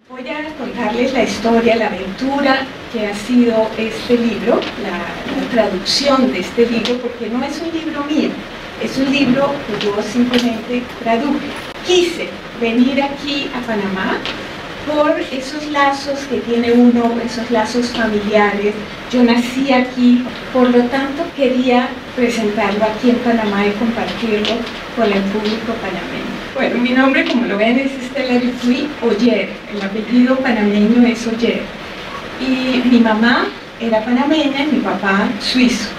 Voy a contarles la historia, la aventura que ha sido este libro, la traducción de este libro, porque no es un libro mío, es un libro que yo simplemente traduje. Quise venir aquí a Panamá por esos lazos que tiene uno, esos lazos familiares. Yo nací aquí, por lo tanto quería presentarlo aquí en Panamá y compartirlo con el público panameño. Bueno, mi nombre, como lo ven, es Estela Dupuy Oller. El apellido panameño es Oller. Y mi mamá era panameña y mi papá suizo.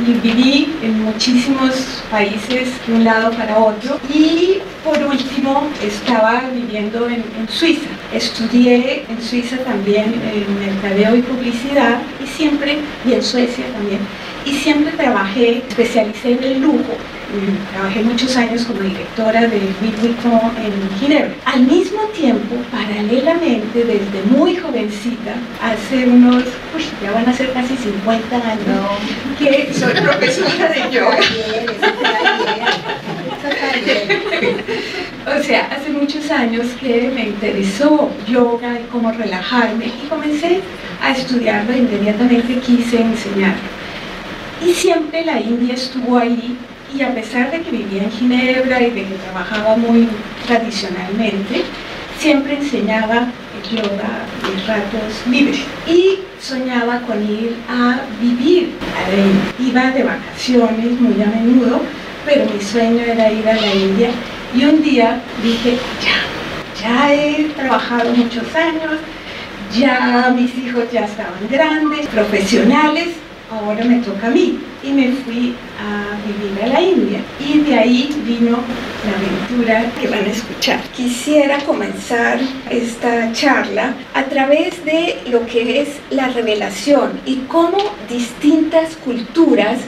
Y viví en muchísimos países de un lado para otro. Y por último, estaba viviendo en Suiza. Estudié en Suiza también en mercadeo y publicidad y en Suecia también. Y siempre trabajé, especialicé en el lujo. Trabajé muchos años como directora de Louis Vuitton en Ginebra. Al mismo tiempo, paralelamente, desde muy jovencita, hace unos, ya van a ser casi 50 años, que soy profesora de yoga. O sea, hace muchos años que me interesó yoga y cómo relajarme y comencé a estudiarlo e inmediatamente quise enseñarlo. Y siempre la India estuvo ahí. Y a pesar de que vivía en Ginebra y de que trabajaba muy tradicionalmente, siempre enseñaba el yoga en ratos libres. Y soñaba con ir a vivir a la India. Iba de vacaciones muy a menudo, pero mi sueño era ir a la India. Y un día dije, ya he trabajado muchos años, ya mis hijos ya estaban grandes, profesionales, ahora me toca a mí. Y me fui a vivir a la India. Y de ahí vino la aventura que van a escuchar. Quisiera comenzar esta charla a través de lo que es la revelación y cómo distintas culturas,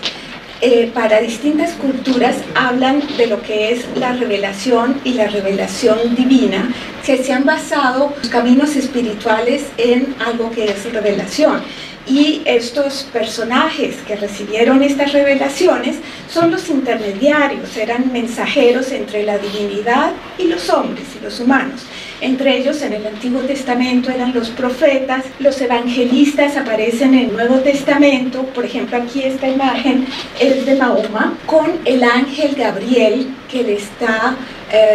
para distintas culturas, hablan de lo que es la revelación y la revelación divina, que se han basado los caminos espirituales en algo que es revelación. Y estos personajes que recibieron estas revelaciones son los intermediarios, eran mensajeros entre la divinidad y los hombres y los humanos. Entre ellos, en el Antiguo Testamento eran los profetas, los evangelistas aparecen en el Nuevo Testamento. Por ejemplo, aquí esta imagen es de Mahoma con el ángel Gabriel que le está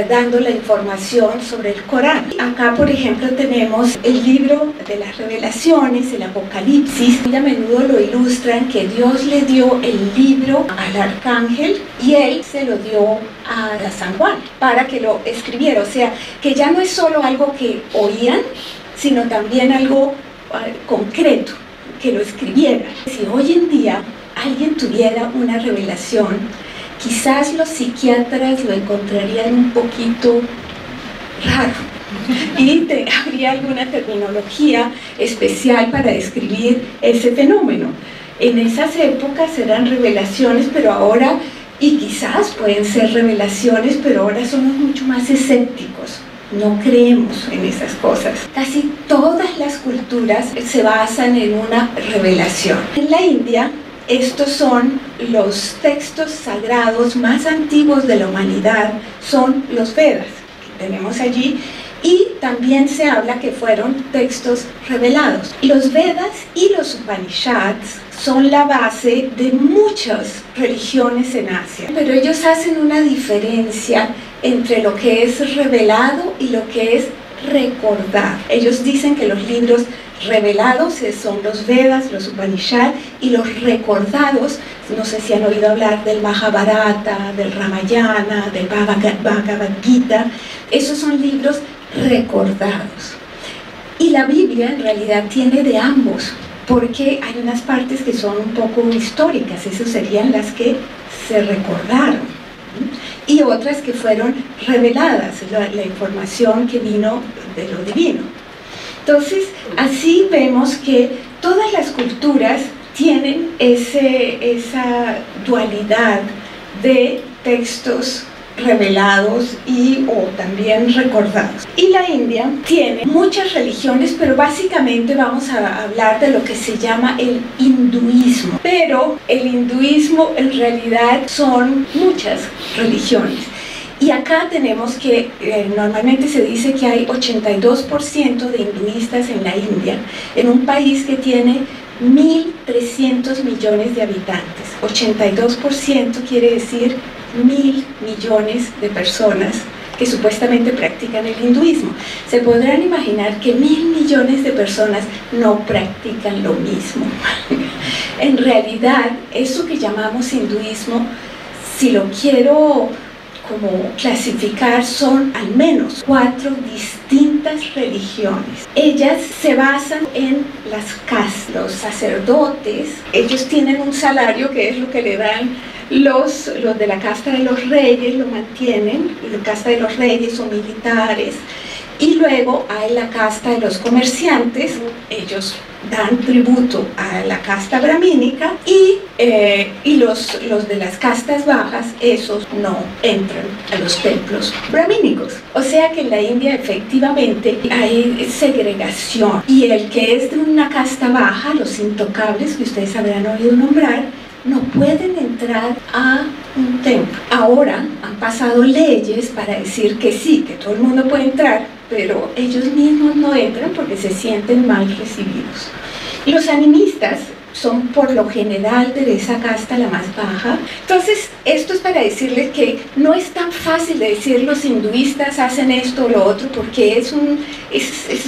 dando la información sobre el Corán. Acá, por ejemplo, tenemos el libro de las revelaciones, el Apocalipsis. Muy a menudo lo ilustran que Dios le dio el libro al arcángel y él se lo dio a San Juan para que lo escribiera. O sea, que ya no es solo algo que oían, sino también algo concreto, que lo escribiera. Si hoy en día alguien tuviera una revelación, quizás los psiquiatras lo encontrarían un poquito raro y habría alguna terminología especial para describir ese fenómeno. En esas épocas eran revelaciones, pero ahora, y quizás pueden ser revelaciones, pero ahora somos mucho más escépticos. No creemos en esas cosas. Casi todas las culturas se basan en una revelación. En la India, estos son los textos sagrados más antiguos de la humanidad, son los Vedas que tenemos allí, y también se habla que fueron textos revelados. Los Vedas y los Upanishads son la base de muchas religiones en Asia, pero ellos hacen una diferencia entre lo que es revelado y lo que es recordar. Ellos dicen que los libros revelados son los Vedas, los Upanishads, y los recordados, no sé si han oído hablar del Mahabharata, del Ramayana, del Bhagavad Gita, esos son libros recordados. Y la Biblia en realidad tiene de ambos, porque hay unas partes que son un poco históricas, esas serían las que se recordaron, y otras que fueron reveladas, la información que vino de lo divino. Entonces, así vemos que todas las culturas tienen esa dualidad de textos revelados o también recordados. Y la India tiene muchas religiones, pero básicamente vamos a hablar de lo que se llama el hinduismo. Pero el hinduismo en realidad son muchas religiones. Y acá tenemos que, normalmente se dice que hay 82% de hinduistas en la India, en un país que tiene 1.300 millones de habitantes. 82% quiere decir 1.000 millones de personas que supuestamente practican el hinduismo. Se podrán imaginar que 1.000 millones de personas no practican lo mismo. En realidad, eso que llamamos hinduismo, si lo quiero como clasificar, son al menos 4 distintas religiones. Ellas se basan en las castas. Los sacerdotes, ellos tienen un salario que es lo que le dan los de la casta de los reyes, lo mantienen, y la casta de los reyes son militares. Y luego hay la casta de los comerciantes, ellos dan tributo a la casta brahmínica, y los de las castas bajas, esos no entran a los templos brahmínicos. O sea que en la India efectivamente hay segregación, y el que es de una casta baja, los intocables que ustedes habrán oído nombrar, no pueden entrar a un templo. Ahora han pasado leyes para decir que sí, que todo el mundo puede entrar, pero ellos mismos no entran porque se sienten mal recibidos. Los animistas son por lo general de esa casta la más baja. Entonces, esto es para decirles que no es tan fácil de decir los hinduistas hacen esto o lo otro, porque es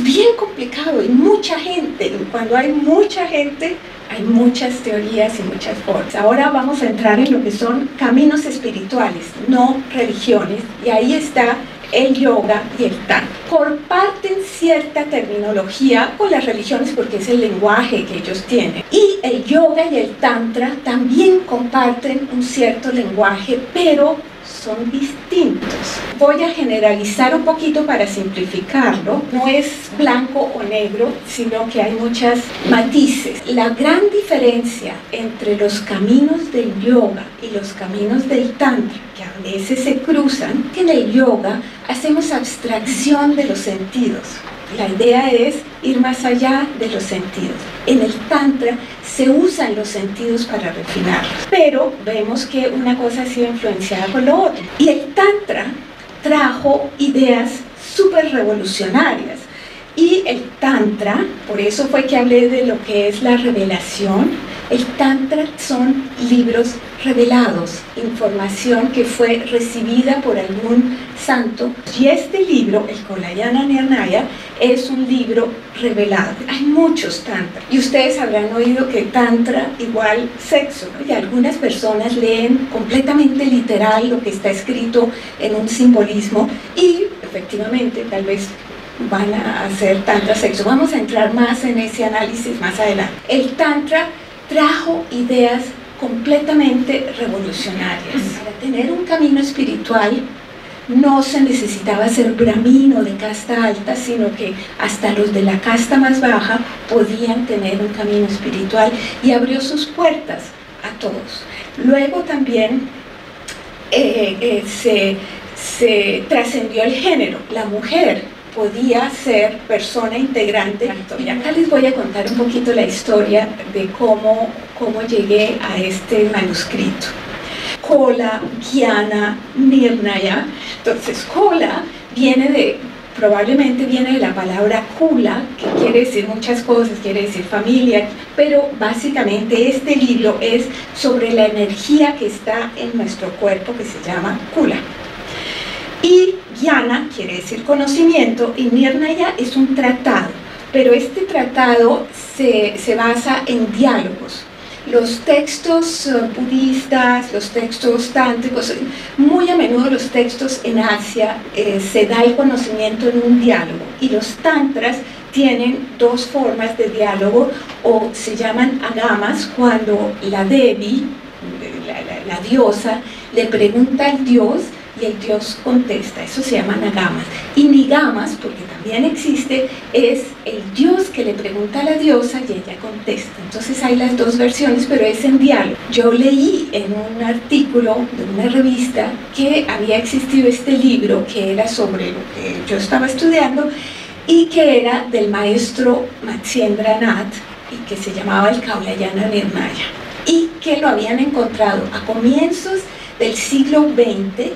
bien complicado y mucha gente. Cuando hay mucha gente, hay muchas teorías y muchas formas. Ahora vamos a entrar en lo que son caminos espirituales, no religiones, y ahí está el yoga y el tantra. Comparten cierta terminología con las religiones porque es el lenguaje que ellos tienen. Y el yoga y el tantra también comparten un cierto lenguaje, pero son distintos. Voy a generalizar un poquito para simplificarlo. No es blanco o negro, sino que hay muchas matices. La gran diferencia entre los caminos del yoga y los caminos del tantra, que a veces se cruzan, que en el yoga hacemos abstracción de los sentidos. La idea es ir más allá de los sentidos. En el tantra se usan los sentidos para refinarlos, pero vemos que una cosa ha sido influenciada por lo otro. Y el tantra trajo ideas súper revolucionarias. Y el tantra, por eso fue que hablé de lo que es la revelación. El tantra son libros revelados, información que fue recibida por algún santo. Y este libro, el Kalyana Nirnaya, es un libro revelado. Hay muchos tantras. Y ustedes habrán oído que tantra igual sexo, ¿no? Y algunas personas leen completamente literal lo que está escrito en un simbolismo y efectivamente tal vez van a hacer tantra sexo. Vamos a entrar más en ese análisis más adelante. El tantra trajo ideas completamente revolucionarias. Para tener un camino espiritual no se necesitaba ser brahmino de casta alta, sino que hasta los de la casta más baja podían tener un camino espiritual, y abrió sus puertas a todos. Luego también se trascendió el género. La mujer podía ser persona integrante. Y acá les voy a contar un poquito la historia de cómo llegué a este manuscrito. Kola, Jnana, Nirnaya. Entonces, Kola probablemente viene de la palabra Kula, que quiere decir muchas cosas, quiere decir familia, pero básicamente este libro es sobre la energía que está en nuestro cuerpo, que se llama Kula. Y Jnana quiere decir conocimiento, y Nirnaya es un tratado, pero este tratado se basa en diálogos. Los textos budistas, los textos tántricos, muy a menudo los textos en Asia se da el conocimiento en un diálogo, y los tantras tienen dos formas de diálogo, o se llaman agamas, cuando la Devi, la diosa, le pregunta al dios y el dios contesta. Eso se llama nagamas. Y nigamas, porque también existe, es el dios que le pregunta a la diosa y ella contesta. Entonces hay las dos versiones, pero es en diálogo. Yo leí en un artículo de una revista que había existido este libro que era sobre lo que yo estaba estudiando y que era del maestro Matsyendra Nath y que se llamaba el Kalyana Nirnaya, y que lo habían encontrado a comienzos del siglo XX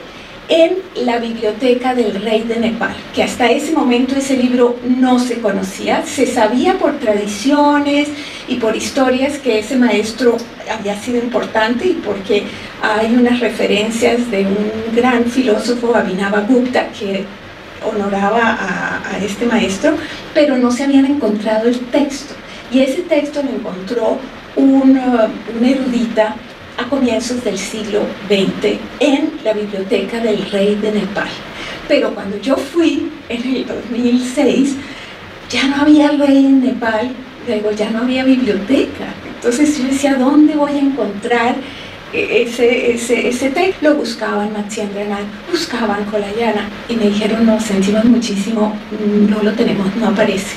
en la biblioteca del rey de Nepal, que hasta ese momento ese libro no se conocía. Se sabía por tradiciones y por historias que ese maestro había sido importante y porque hay unas referencias de un gran filósofo, Abhinavagupta, que honoraba a este maestro, pero no se habían encontrado el texto. Y ese texto lo encontró una erudita a comienzos del siglo XX en la biblioteca del rey de Nepal. Pero cuando yo fui en el 2006, ya no había rey en Nepal, luego ya no había biblioteca. Entonces yo decía, ¿dónde voy a encontrar ese texto? Lo buscaban Matsyendranath, buscaban Kalayana y me dijeron, no, sentimos muchísimo, no lo tenemos, no aparece.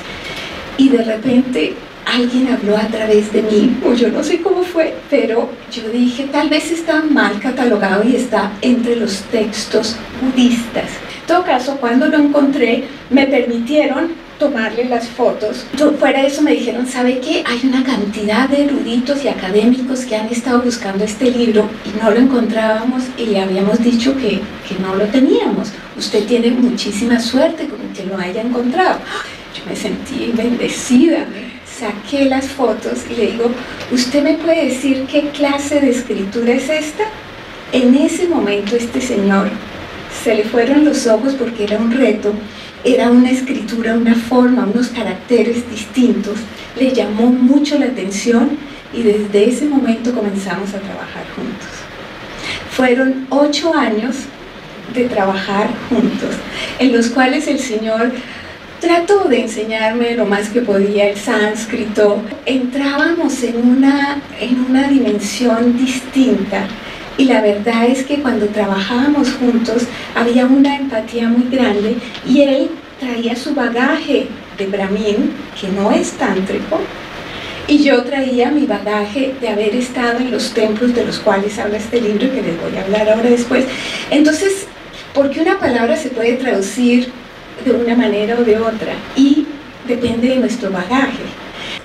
Y de repente alguien habló a través de mí, o yo no sé cómo fue, pero yo dije, tal vez está mal catalogado y está entre los textos budistas. En todo caso, cuando lo encontré, me permitieron tomarle las fotos. Fuera de eso me dijeron, ¿sabe qué? Hay una cantidad de eruditos y académicos que han estado buscando este libro y no lo encontrábamos y le habíamos dicho que no lo teníamos. Usted tiene muchísima suerte con que lo haya encontrado. Yo me sentí bendecida. Saqué las fotos y le digo, ¿usted me puede decir qué clase de escritura es esta? En ese momento este señor se le fueron los ojos porque era un reto, era una escritura, una forma, unos caracteres distintos. Le llamó mucho la atención y desde ese momento comenzamos a trabajar juntos. Fueron 8 años de trabajar juntos, en los cuales el señor trató de enseñarme lo más que podía el sánscrito. Entrábamos en una dimensión distinta y la verdad es que cuando trabajábamos juntos había una empatía muy grande y él traía su bagaje de brahmin, que no es tántrico, y yo traía mi bagaje de haber estado en los templos de los cuales habla este libro, que les voy a hablar ahora después. Entonces, porque una palabra se puede traducir de una manera o de otra y depende de nuestro bagaje.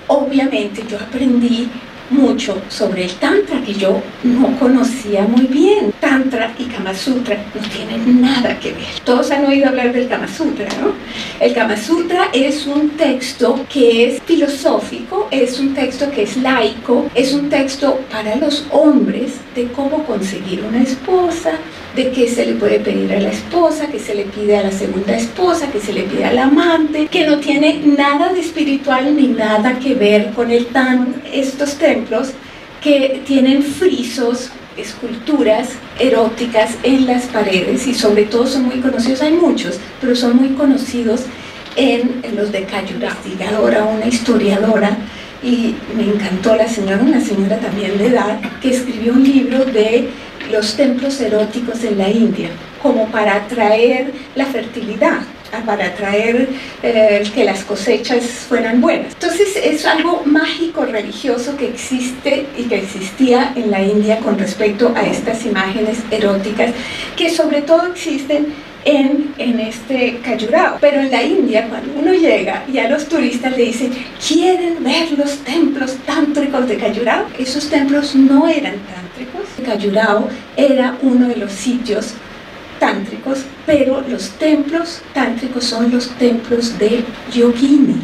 Obviamente yo aprendí mucho sobre el Tantra que yo no conocía muy bien. Tantra y Kama Sutra no tienen nada que ver. Todos han oído hablar del Kama Sutra, ¿no? El Kama Sutra es un texto que es filosófico, es un texto que es laico, es un texto para los hombres de cómo conseguir una esposa, de qué se le puede pedir a la esposa, qué se le pide a la segunda esposa, qué se le pide al amante, que no tiene nada de espiritual ni nada que ver con el Tantra. Estos templos que tienen frisos, esculturas eróticas en las paredes y sobre todo son muy conocidos, hay muchos, pero son muy conocidos en los de Khajuraho. Una historiadora, y me encantó la señora, una señora también de edad, que escribió un libro de los templos eróticos en la India, como para atraer la fertilidad, para atraer que las cosechas fueran buenas. Entonces es algo mágico religioso que existe y que existía en la India con respecto a estas imágenes eróticas, que sobre todo existen en este Khajuraho. Pero en la India, cuando uno llega y a los turistas le dicen, ¿quieren ver los templos tántricos de Khajuraho? Esos templos no eran tántricos. Khajuraho era uno de los sitios tántricos, pero los templos tántricos son los templos de yoginis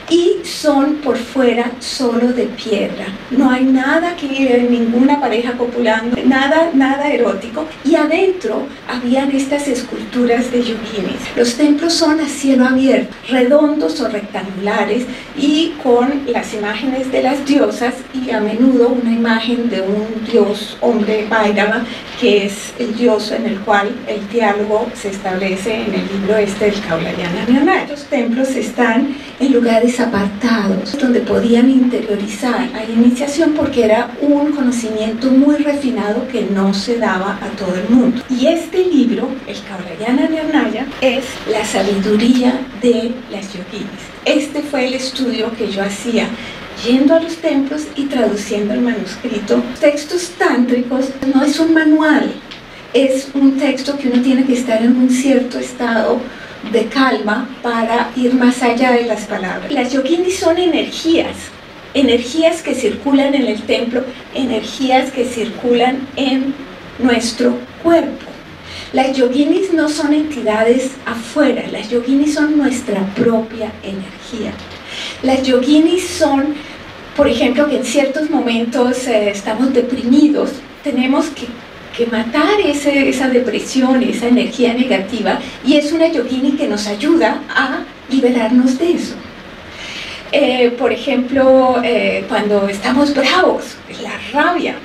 y son por fuera solo de piedra. No hay nada que ver, ninguna pareja copulando, nada erótico. Y adentro habían estas esculturas de yoginis. Los templos son a cielo abierto, redondos o rectangulares y con las imágenes de las diosas y a menudo una imagen de un dios hombre Bhairava, que es el dios en el cual el diálogo se establece en el libro del Kalayana Nirnaya. Los templos están en lugares apartados, donde podían interiorizar la iniciación porque era un conocimiento muy refinado que no se daba a todo el mundo. Y este libro, el Kalayana Nirnaya, es la sabiduría de las yoginis. Este fue el estudio que yo hacía yendo a los templos y traduciendo el manuscrito. Textos tántricos no es un manual, es un texto que uno tiene que estar en un cierto estado de calma para ir más allá de las palabras. Las yoginis son energías que circulan en el templo, energías que circulan en nuestro cuerpo. Las yoginis no son entidades afuera, las yoginis son nuestra propia energía. Las yoginis son, por ejemplo, que en ciertos momentos estamos deprimidos, tenemos que matar esa depresión, esa energía negativa, y es una yogini que nos ayuda a liberarnos de eso. Por ejemplo, cuando estamos bravos, la rabia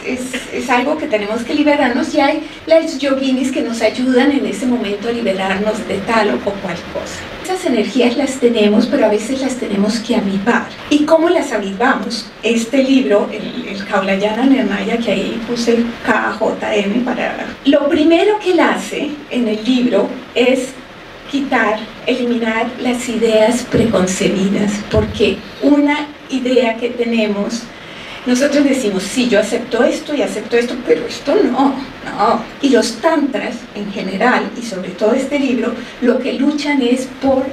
es algo que tenemos que liberarnos, y hay las yoginis que nos ayudan en ese momento a liberarnos de tal o cual cosa. Esas energías las tenemos, pero a veces las tenemos que avivar. ¿Y cómo las avivamos? Este libro, el Kaulayana Nirmaya, que ahí puse KJM para... Lo primero que él hace en el libro es eliminar las ideas preconcebidas, porque una idea que tenemos, nosotros decimos, sí, yo acepto esto y acepto esto, pero esto no. Y los tantras en general, y sobre todo este libro, lo que luchan es por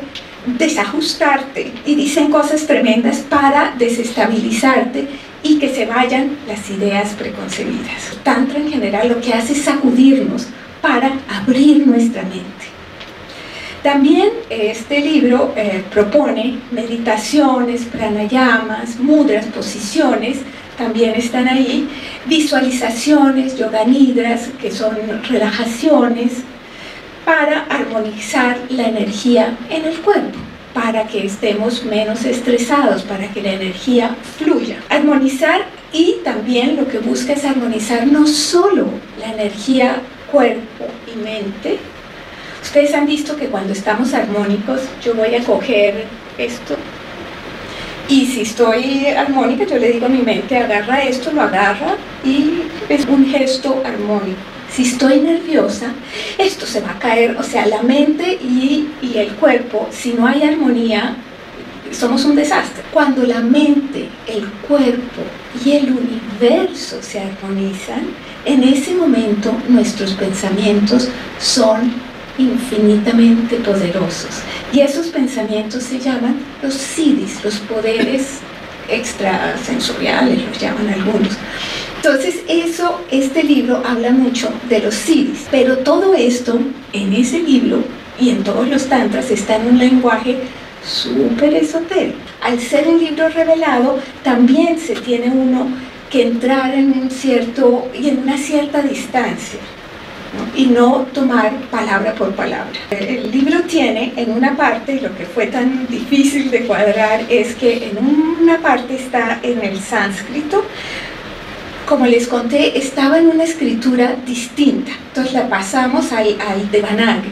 desajustarte, y dicen cosas tremendas para desestabilizarte y que se vayan las ideas preconcebidas. El tantra en general lo que hace es sacudirnos para abrir nuestra mente. También este libro propone meditaciones, pranayamas, mudras, posiciones, también están ahí, visualizaciones, yoga nidras, que son relajaciones, para armonizar la energía en el cuerpo, para que estemos menos estresados, para que la energía fluya. Armonizar, y también lo que busca es armonizar no solo la energía cuerpo y mente. Ustedes han visto que cuando estamos armónicos, yo voy a coger esto, y si estoy armónica, yo le digo a mi mente, agarra esto, lo agarra, y es un gesto armónico. Si estoy nerviosa, esto se va a caer, o sea, la mente y el cuerpo, si no hay armonía, somos un desastre. Cuando la mente, el cuerpo y el universo se armonizan, en ese momento nuestros pensamientos son infinitamente poderosos, y esos pensamientos se llaman los siddhis, los poderes extrasensoriales, los llaman algunos. Entonces este libro habla mucho de los siddhis, pero todo esto en ese libro y en todos los tantras está en un lenguaje súper esotérico. Al ser un libro revelado, también se tiene uno que entrar en una cierta distancia, ¿no? Y no tomar palabra por palabra. El libro tiene en una parte, y lo que fue tan difícil de cuadrar es que en una parte está en el sánscrito. Como les conté, estaba en una escritura distinta, entonces la pasamos al Devanagari.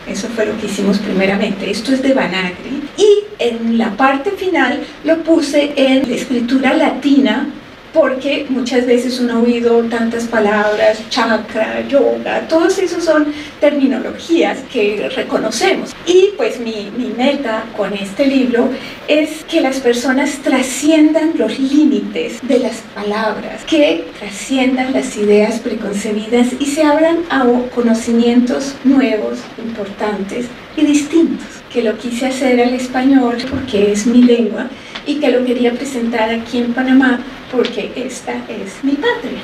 Eso fue lo que hicimos primeramente. Esto es Devanagari, y en la parte final lo puse en la escritura latina, porque muchas veces uno ha oído tantas palabras, chakra, yoga, todos esos son terminologías que reconocemos. Y pues mi meta con este libro es que las personas trasciendan los límites de las palabras, que trasciendan las ideas preconcebidas y se abran a conocimientos nuevos, importantes y distintos. Que lo quise hacer al español porque es mi lengua, y que lo quería presentar aquí en Panamá porque esta es mi patria.